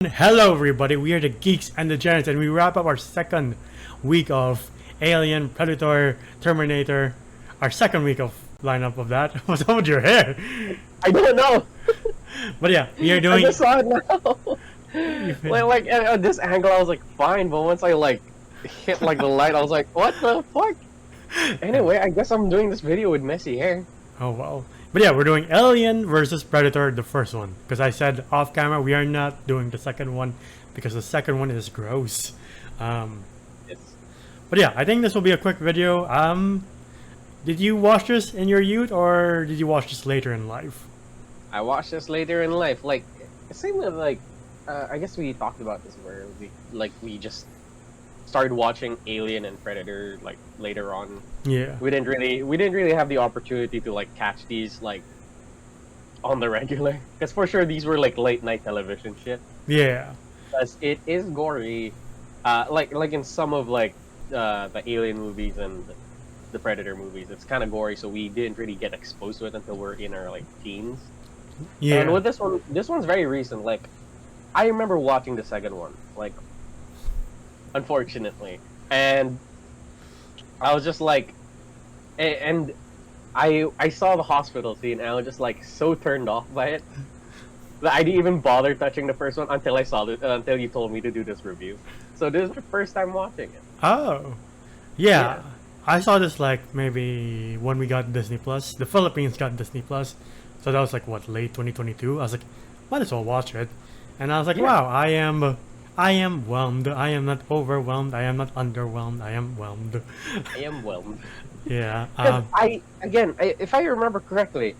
Hello everybody, we are the Geeks and the Giants, and we wrap up our second week of Alien, Predator, Terminator. Our second week of lineup of that. What's up with your hair? I don't know. But yeah, we are I doing... just saw it now. like at this angle, I was like, fine. But once I like hit like the light, I was like, what the fuck? Anyway, I guess I'm doing this video with messy hair. Oh wow. But yeah, we're doing Alien versus Predator, the first one. Because I said off camera, we are not doing the second one because the second one is gross. It's But yeah, I think this will be a quick video. Did you watch this in your youth or did you watch this later in life? I watched this later in life. Like same with like, I guess we talked about this where we just started watching Alien and Predator like later on. Yeah. We didn't really have the opportunity to like catch these like on the regular, because for sure these were like late night television shit. Yeah. Because it is gory, like in some of like the Alien movies and the Predator movies, it's kind of gory. So we didn't really get exposed to it until we're in our like teens. Yeah. And with this one's very recent. Like I remember watching the second one, like unfortunately, and I was just like, and I saw the hospital scene, and I was just like so turned off by it that I didn't even bother touching the first one until I saw it, until you told me to do this review. So this is my first time watching it. Oh. Yeah. I saw this like maybe when we got Disney Plus. The Philippines got Disney Plus. So that was like what, late 2022? I was like, might as well watch it. And I was like, Yeah. wow, I am whelmed. I am not overwhelmed. I am not underwhelmed. I am whelmed. I am whelmed. Yeah. 'Cause if I remember correctly,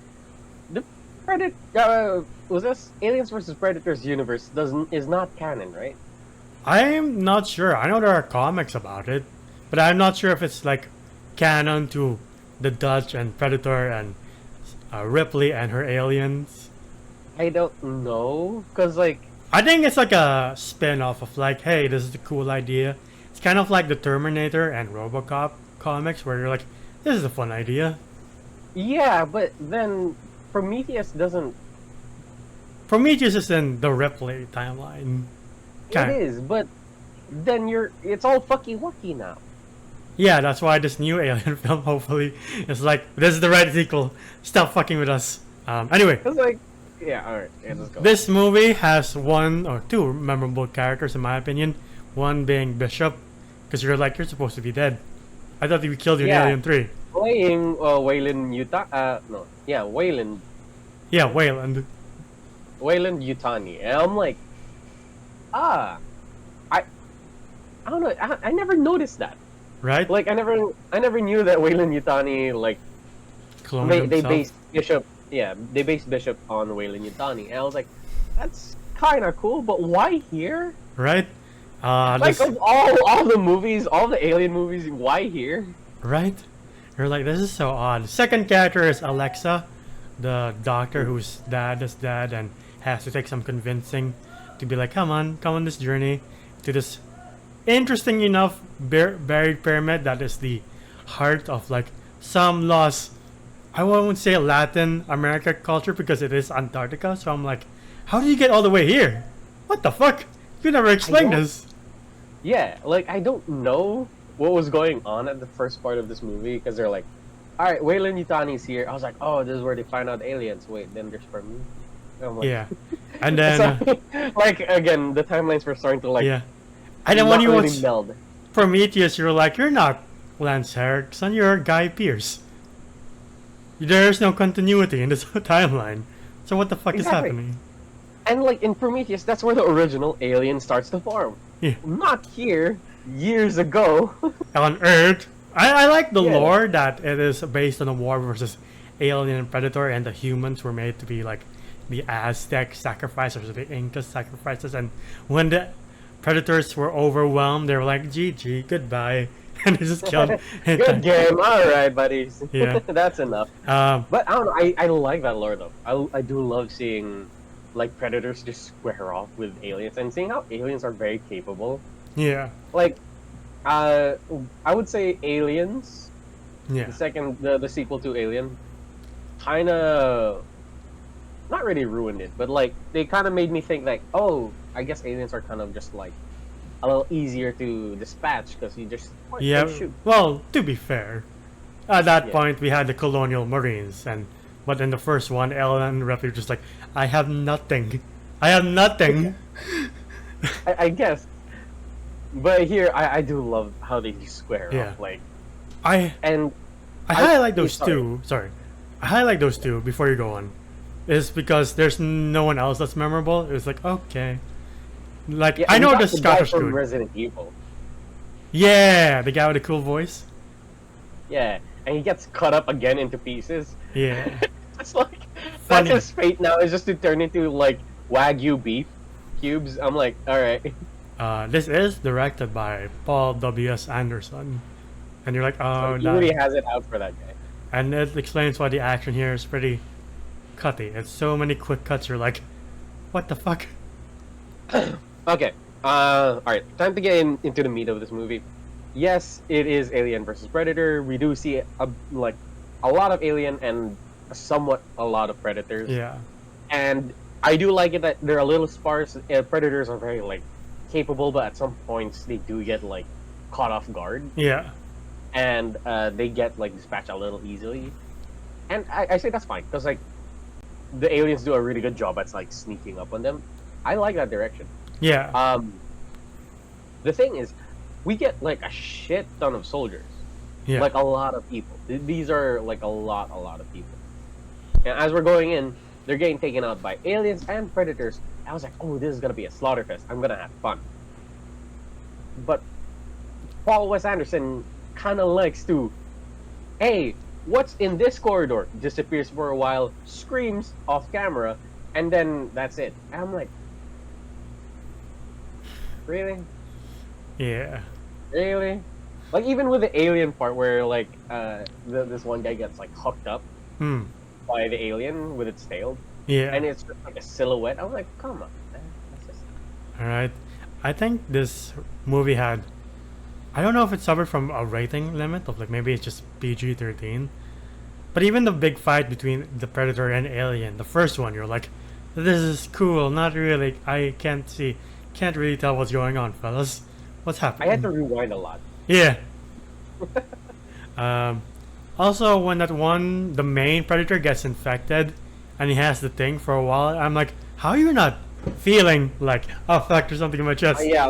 the Predator was this Aliens versus Predators universe is not canon, right? I'm not sure. I know there are comics about it, but I'm not sure if it's like canon to the Dutch and Predator and Ripley and her aliens. I don't know, cause like I think it's like a spin-off of like, hey, this is a cool idea. It's kind of like the Terminator and RoboCop comics where you're like, this is a fun idea. yeah, but then Prometheus doesn't. Prometheus is in the Ripley timeline. It is, but then it's all fucky wucky now. Yeah, that's why this new Alien film hopefully is like, this is the right sequel. Stop fucking with us. Anyway. Cause like, yeah, all right, yeah, let's go. This movie has one or two memorable characters in my opinion. One being Bishop, because you're like, you're supposed to be dead. I thought we killed you in Yeah. Alien 3. Playing Wayland Utah. No, yeah, Wayland Yeah, Wayland. Yutani, and I'm like, I don't know. I never noticed that. Right? Like I never knew that Wayland Yutani like Cloned they himself. based Bishop. Yeah, they based Bishop on Wayland Yutani, and I was like, that's kind of cool, but why here? Right? Like of all the movies, all the Alien movies, why here? Right? You're like, this is so odd. Second character is Alexa, the doctor whose dad is dead and has to take some convincing to be like, come on this journey to this interesting enough buried pyramid that is the heart of like some lost, I won't say Latin America culture because it is Antarctica. So I'm like, how did you get all the way here? What the fuck? You never explained this. Yeah, like I don't know what was going on at the first part of this movie, because they're like, all right, Wayland Yutani's here. I was like, oh, this is where they find out aliens. Wait, then there's for me. I'm like, Yeah. And then so, like again, the timelines were starting to like yeah. And then when not you really watch meld. Prometheus, you're like, you're not Lance Henriksen, you're Guy Pearce. There's no continuity in this timeline. So what the fuck Exactly. is happening? And like in Prometheus, that's where the original alien starts to form. Yeah. Not here, years ago. On Earth, I like the Yeah. lore that it is based on a war versus alien and predator, and the humans were made to be like the Aztec sacrifices or the Inca sacrifices, and when the predators were overwhelmed, they were like, GG, goodbye, and they just killed. Good game, all right, buddies. Yeah. That's enough. Um, But I don't know. I like that lore though. I do love seeing like predators just square off with aliens and seeing how aliens are very capable. yeah, Like, I would say Aliens, yeah, the sequel to Alien, kind of not really ruined it, but like they kind of made me think like, oh, I guess aliens are kind of just like a little easier to dispatch because you just point Yeah. and shoot. Well, to be fair, at that Yeah. point we had the colonial marines, but in the first one, Ellen Ripley was just like, I have nothing. I have nothing. I guess. But here, I do love how they square Yeah. up, like, I and I I- highlight those sorry. two. Sorry, I highlight those two before you go on, is because there's no one else that's memorable. It was like, okay, like yeah, I and know you the got guy Scottish from dude. Resident Evil. Yeah, the guy with the cool voice. Yeah, and he gets cut up again into pieces. Yeah. It's like Funny. that's his fate now. Is just to turn into like Wagyu beef cubes. I'm like, all right. This is directed by Paul W.S. Anderson, and you're like, oh, He that. really has it out for that guy. And it explains why the action here is pretty cutty. It's so many quick cuts. You're like, what the fuck? Okay. All right. Time to get into the meat of this movie. Yes, it is Alien versus Predator. We do see like a lot of Alien and somewhat a lot of Predators. Yeah. And I do like it that they're a little sparse. Predators are very like capable, but at some points they do get like caught off guard, Yeah. and they get like dispatched a little easily. And I say that's fine because like the aliens do a really good job at like sneaking up on them. I like that direction. Yeah. The thing is, we get like a shit ton of soldiers, Yeah. like a lot of people. These are like a lot of people. And as we're going in, they're getting taken out by aliens and predators. I was like, oh, this is gonna be a slaughter fest. I'm gonna have fun. But Paul Wes Anderson kind of likes to, hey, what's in this corridor? Disappears for a while, screams off camera, and then that's it. And I'm like, really? Yeah. Really? Like even with the alien part where like this one guy gets like hooked up Hmm. by the alien with its tail, Yeah. and it's just like a silhouette. I was like, come on, man. That's just... All right. I think this movie had. I don't know if it suffered from a rating limit of like maybe it's just PG-13. But even the big fight between the Predator and Alien, the first one, you're like, this is cool. Not really. I can't really tell what's going on, fellas. What's happening? I had to rewind a lot. Yeah. Also, when the main Predator gets infected, and he has the thing for a while, I'm like, how are you not feeling like, oh fuck, there's something in my chest? Yeah,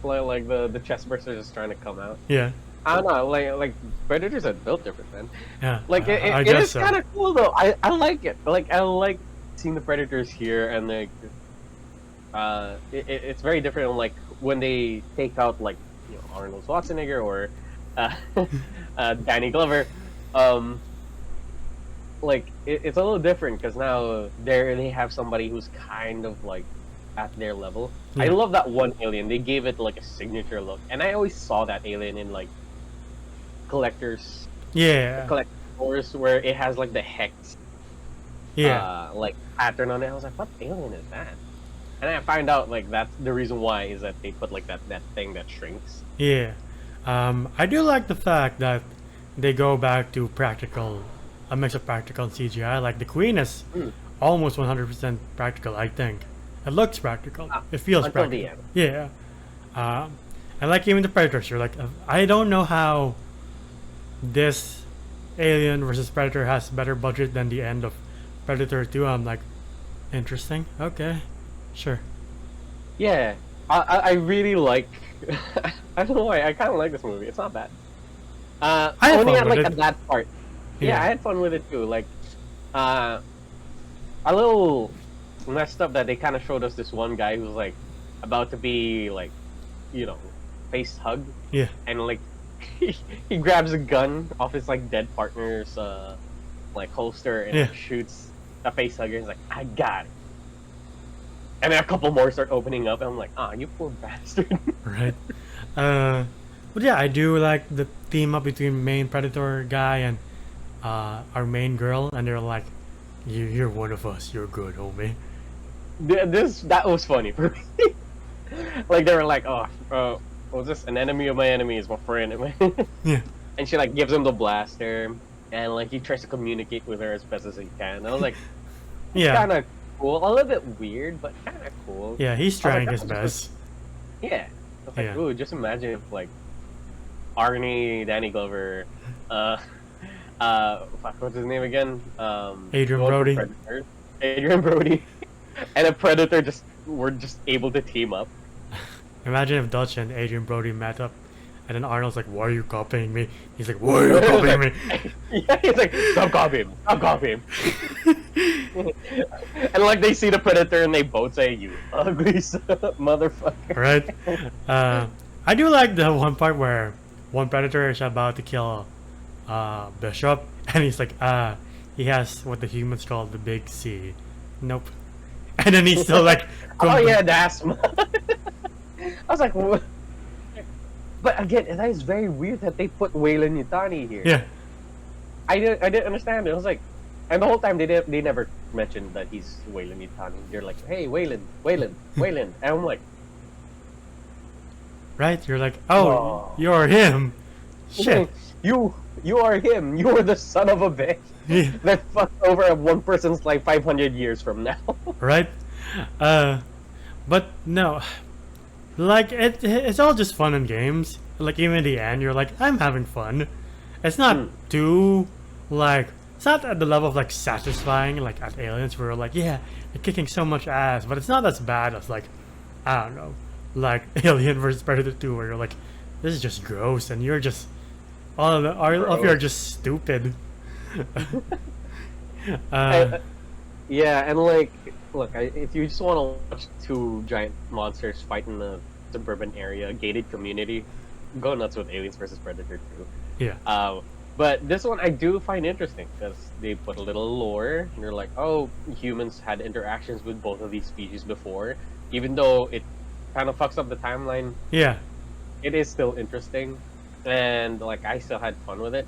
like the chest burster is trying to come out. Yeah. I don't know, like predators are built different, man. Yeah. Like I it guess is so. kind of cool though. I like it. Like I like seeing the predators here, and like it's very different. Like when they take out like Arnold Schwarzenegger or Danny Glover, like it's a little different because now they have somebody who's kind of like at their level. I Yeah. love that one alien. They gave it like a signature look, and I always saw that alien in like collectors stores where it has like the hex like pattern on it. I was like, what alien is that? And I find out like that's the reason why is that they put like that thing that shrinks. Yeah. I do like the fact that they go back to a mix of practical and CGI. Like the Queen is almost 100% practical, I think. It looks practical. It feels until practical. the end. Yeah. And like even the Predators, you're like, I don't know how this Alien versus Predator has better budget than the end of Predator 2. I'm like, interesting. Okay. Sure. Yeah, I really like. I don't know why. I kind of like this movie. It's not bad. I had Only fun at with like it. at that part. Yeah, Yeah. I had fun with it too. Like, a little messed up that they kind of showed us this one guy who's like about to be like, face hug, Yeah. and like he grabs a gun off his like dead partner's like holster and like, Yeah. shoots a face hugger. He's like, I got it. And then a couple more start opening up, and I'm like, you poor bastard. Right. But yeah, I do like the team up between main Predator guy and our main girl, and they're like, You're one of us. You're good, homie." That was funny for me. Like they were like, was this an enemy of my enemy is my friend? Yeah. And she like gives him the blaster, and like he tries to communicate with her as best as he can. I was like, Yeah. kind of cool, a little bit weird, but kind of cool. Yeah, he's I was like, trying his "That's just best. Yeah. I was like, Yeah. ooh, just imagine if like Arnie, Danny Glover, uh, fuck, what's his name again? Adrian the one from Brody. Predator. Adrian Brody, and a Predator were just able to team up. Imagine if Dutch and Adrian Brody met up, and then Arnold's like, "Why are you copying me?" He's like, "Why are you copying me?" Yeah, he's like, stop copying him, stop copying him. And like they see the Predator and they both say, "You ugly motherfucker." Right? I do like the one part where one Predator is about to kill Bishop, and he's like, he has what the humans call the big C. Nope. And then he's still like, Oh yeah, the asthma. I was like, what? But again, that is very weird that they put Wayland Yutani here. yeah, I didn't understand it. I was like, and the whole time they never mentioned that he's Wayland Yutani. They're like, hey, Wayland, and I'm like, right? You're like, oh, Oh. you're him. Shit. you are him. You are the son of a bitch Yeah. that fucked over one person's life 500 years from now. Right? But no, like it's all just fun and games. Like even in the end, you're like, I'm having fun. It's not too like it's not at the level of like satisfying like at Aliens where we're like, yeah, you're kicking so much ass, but it's not as bad as like I don't know, like Alien versus Predator 2 where you're like, this is just gross and you're just all of you are just stupid. Yeah, and like, look, if you just want to watch two giant monsters fight in a suburban area, gated community, go nuts with Aliens vs Predator 2. Yeah. But this one I do find interesting because they put a little lore, and they're like, oh, humans had interactions with both of these species before, even though it kind of fucks up the timeline. Yeah. It is still interesting, and like I still had fun with it.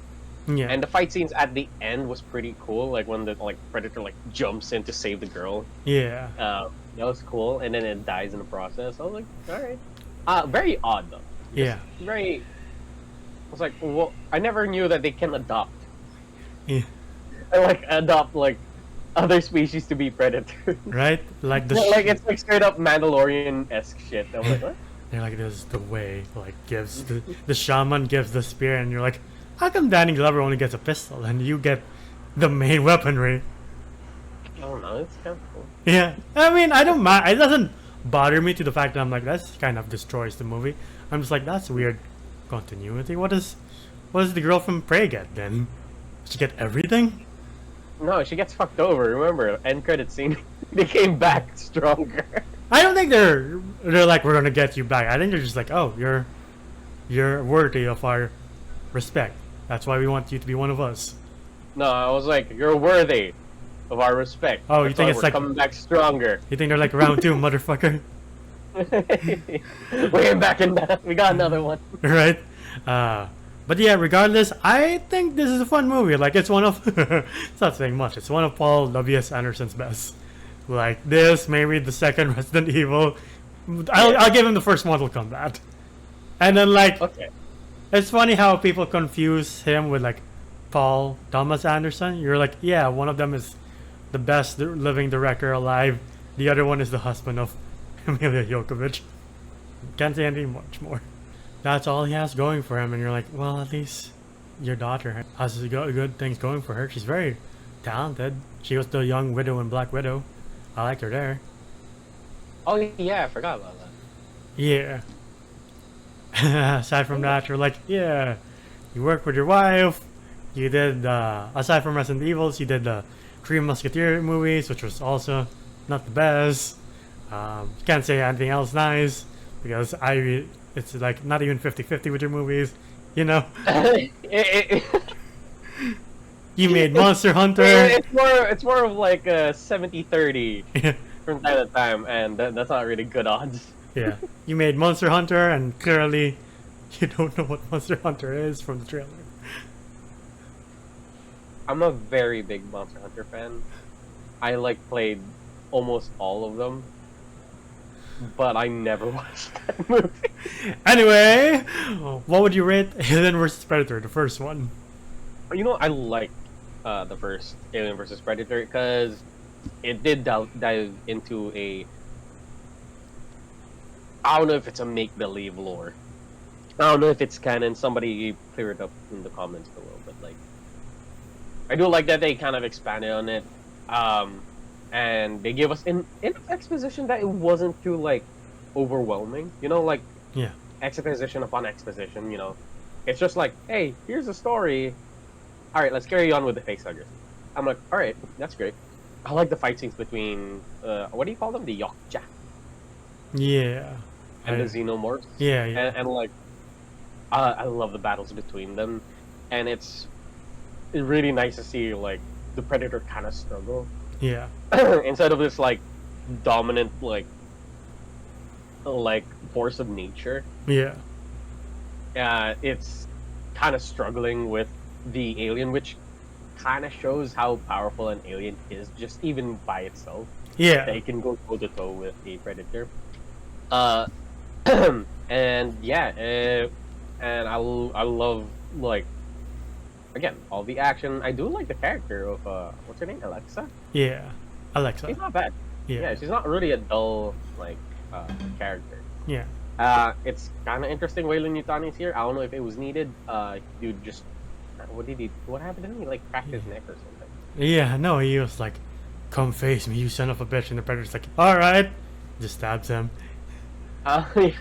Yeah. And the fight scenes at the end was pretty cool, like when the Predator jumps in to save the girl. Yeah. That was cool, and then it dies in the process. I was like, all right. Very odd though. Yeah. Very. I was like, well, I never knew that they can adopt. Yeah. And adopt other species to be predators. Right? Like the It's like straight up Mandalorian-esque shit. I'm like, what? they're like, this is the way. Like gives the shaman gives the spear, and you're like, how come Danny Glover only gets a pistol and you get the main weaponry? I don't know. It's kind of cool. Yeah, I mean, I don't mind. It doesn't bother me to the fact that I'm like, that's kind of destroys the movie. I'm just like, that's weird continuity. What does the girl from Prey get then? She get everything? No, she gets fucked over. Remember, end credit scene. They came back stronger. I don't think they're like, we're gonna get you back. I think they're just like, oh, you're worthy of our respect. That's why we want you to be one of us. No, I was like, you're worthy of our respect. Oh, you That's think why it's we're like coming back stronger? You think they're like round 2, motherfucker? We're back in that. We got another one. Right? But yeah, regardless, I think this is a fun movie. Like, it's one of it's not saying much. It's one of Paul W.S. Anderson's best. Like this, maybe the second Resident Evil. I'll give him the first Mortal Kombat. And then Okay. it's funny how people confuse him with like Paul Thomas Anderson. You're like, yeah, one of them is the best living director alive. The other one is the husband of Emilia Jokovic. Can't say anything much more. That's all he has going for him, and you're like, well, at least your daughter has good things going for her. She's very talented. She was the young widow in Black Widow. I liked her there. Oh yeah, I forgot about that. Yeah. Aside from that, you're like, yeah, you work with your wife. You did, aside from Resident Evil, you did the Three Musketeer movies, which was also not the best. Can't say anything else nice because it's like not even 50-50 with your movies, you know. You made Monster Hunter. It's more of like a 70-30 from time to time, and that's not really good odds. Yeah, you made Monster Hunter, and clearly you don't know what Monster Hunter is from the trailer. I'm a very big Monster Hunter fan. I played almost all of them, but I never watched that movie. Anyway, what would you rate Alien vs Predator, the first one? You know, I like the first Alien vs Predator because it did dive into a, I don't know if it's a make believe lore. I don't know if it's canon. Somebody clear it up in the comments below. But like, I do like that they kind of expanded on it, and they gave us enough exposition that it wasn't too like overwhelming. You know, like Yeah. exposition upon exposition. You know, it's just like, hey, here's the story. All right, let's carry on with the facehuggers. I'm like, all right, that's great. I like the fight scenes between what do you call them? The Yokja Yeah. and the Xenomorphs. Yeah, yeah. And like, I love the battles between them, and it's really nice to see like the Predator kind of struggle Yeah. instead of this like dominant like force of nature. Yeah. It's kind of struggling with the alien, which kind of shows how powerful an alien is, just even by itself. Yeah. They can go toe to toe with a predator. And yeah, and I love like again all the action. I do like the character of what's her name, Alexa. Yeah. Alexa. She's not bad. Yeah. Yeah, she's not really a dull like character. Yeah. It's kind of interesting. Waylon Yutani's here. I don't know if it was needed. Dude, just what happened to him? He like cracked his neck or something. Yeah, no, he was like, come face me, you son of a bitch. And the Predator's like, alright. Just stabs him. Because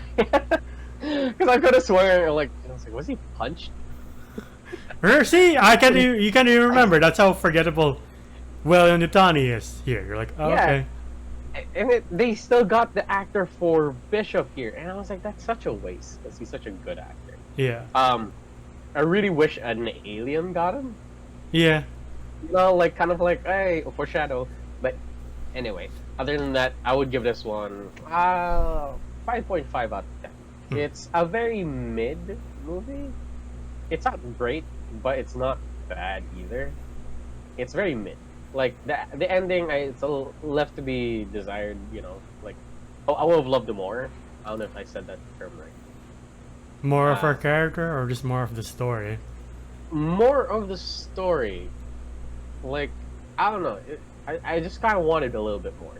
I could have sworn, like, I was like, was he punched? See, you can't even remember. That's how forgettable William Nutani is here. You're like, oh, Yeah. okay. And they still got the actor for Bishop here, and I was like, that's such a waste because he's such a good actor. Yeah. I really wish an alien got him. Yeah. You know, like kind of like, hey, foreshadow. But anyway, other than that, I would give this one 5.5 out of 10. It's a very mid movie. It's not great, but it's not bad either. It's very mid. Like the ending, it's a little left to be desired. You know, like I would have loved it more. I don't know if I said that term right. More of her character or just more of the story? More of the story. Like I don't know. I just kind of wanted a little bit more.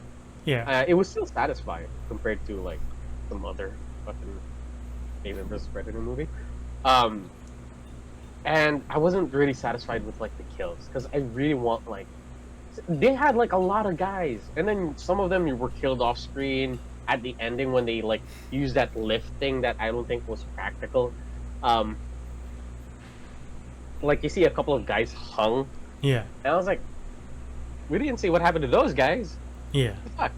Yeah. It was still satisfying compared to like some other fucking Alien vs Predator movie. And I wasn't really satisfied with like the kills because I really want like they had like a lot of guys, and then some of them were killed off screen at the ending when they like used that lift thing that I don't think was practical. Like you see a couple of guys hung, Yeah. and I was like, we didn't see what happened to those guys. Yeah. Fuck.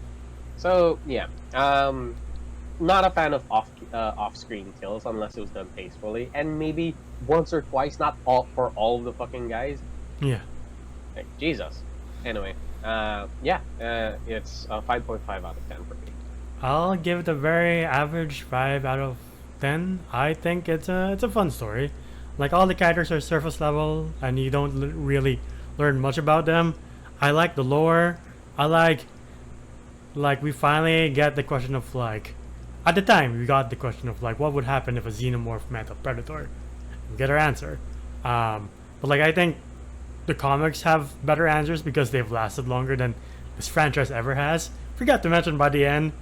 So yeah, not a fan of off-screen kills unless it was done tastefully, and maybe once or twice, not all for all of the fucking guys. Yeah. Like Jesus. Anyway, it's a 5.5 out of 10 for me. I'll give it a very average 5 out of 10. I think it's a fun story. Like all the characters are surface level and you don't really learn much about them. I like the lore. I like we finally get the question of like at the time we got the question of like what would happen if a xenomorph met a predator. We get our answer. But like I think the comics have better answers because they've lasted longer than this franchise ever has. Forgot to mention by the end,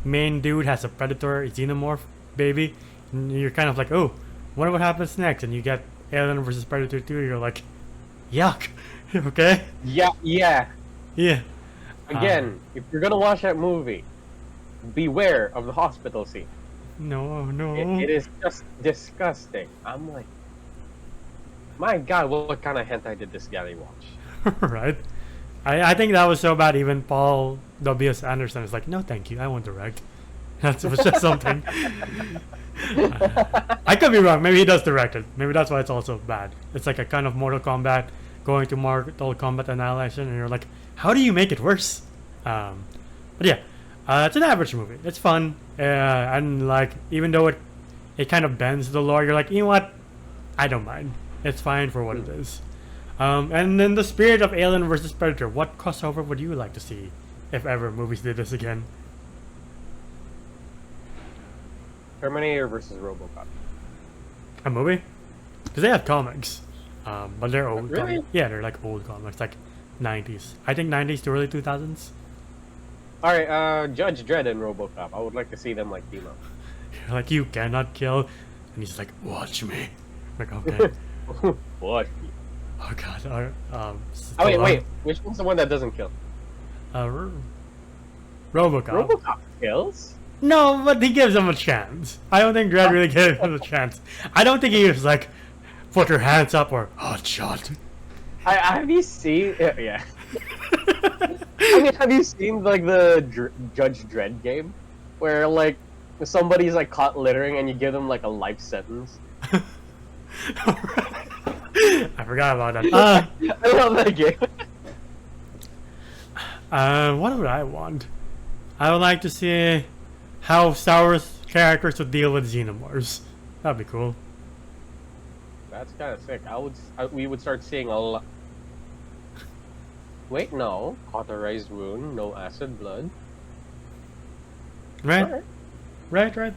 main dude has a predator, a xenomorph baby, and you're kind of like, oh, wonder what happens next, and you get Alien versus Predator 2. You're like, yuck. Okay. Yeah. Yeah. Again, if you're gonna watch that movie, beware of the hospital scene. No. It is just disgusting. I'm like, my God, what kind of hentai did this guy watch? Right. I think that was so bad. Even Paul W.S. Anderson is like, no, thank you. I won't direct. That was just something. I could be wrong. Maybe he does direct it. Maybe that's why it's also bad. It's like a kind of Mortal Kombat going to Mortal Kombat Annihilation, and you're like, how do you make it worse? But yeah, it's an average movie. It's fun, and like even though it kind of bends the lore, you're like, you know what? I don't mind. It's fine for what it is. And in the spirit of Alien vs Predator, what crossover would you like to see if ever movies did this again? Terminator versus RoboCop. A movie? Because they have comics, but they're old. Really? Yeah, they're like old comics, like 90s. I think 90s to early 2000s. Alright, Judge Dredd and RoboCop. I would like to see them like team up. Like, you cannot kill. And he's like, watch me. Like, okay. What? Oh god. Oh wait. Which one's the one that doesn't kill? RoboCop. RoboCop kills? No, but he gives him a chance. I don't think Dredd really gave him a chance. I don't think he was like, put your hands up or hot shot. Have you seen? Yeah. I mean, have you seen like the Judge Dredd game, where like somebody's like caught littering and you give them like a life sentence? I forgot about that. I love that game. What would I want? I would like to see how Star Wars characters would deal with xenomorphs. That'd be cool. That's kind of sick. We would start seeing a lot. Wait, no. Cauterized wound, no acid blood. Right? Right.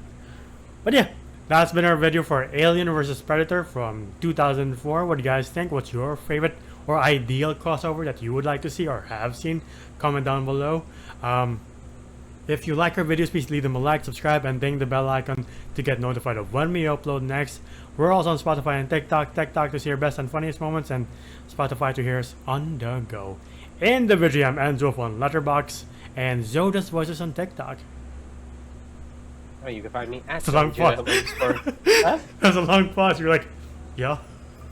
But yeah, that's been our video for Alien vs Predator from 2004. What do you guys think? What's your favorite or ideal crossover that you would like to see or have seen? Comment down below. If you like our videos, please leave them a like, subscribe, and ding the bell icon to get notified of when we upload next. We're also on Spotify and TikTok. TikTok to see our best and funniest moments, and Spotify to hear us on the go. Individually, I'm Enzo on Letterboxd, and Zoda's Voices on TikTok. Oh, you can find me at That's a long pause. Huh? That's a long pause. You're like, yeah.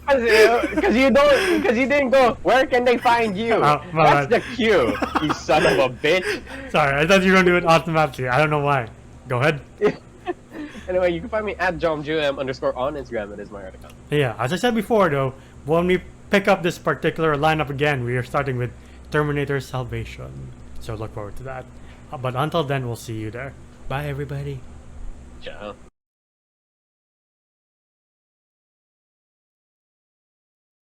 Because you didn't go. Where can they find you? That's the cue, you son of a bitch. Sorry, I thought you were gonna do it automatically. I don't know why. Go ahead. Anyway, you can find me at JomJM_ on Instagram. It is my account. Yeah, as I said before, though, when we pick up this particular lineup again, we are starting with Terminator Salvation. So look forward to that. But until then, we'll see you there. Bye, everybody. Ciao.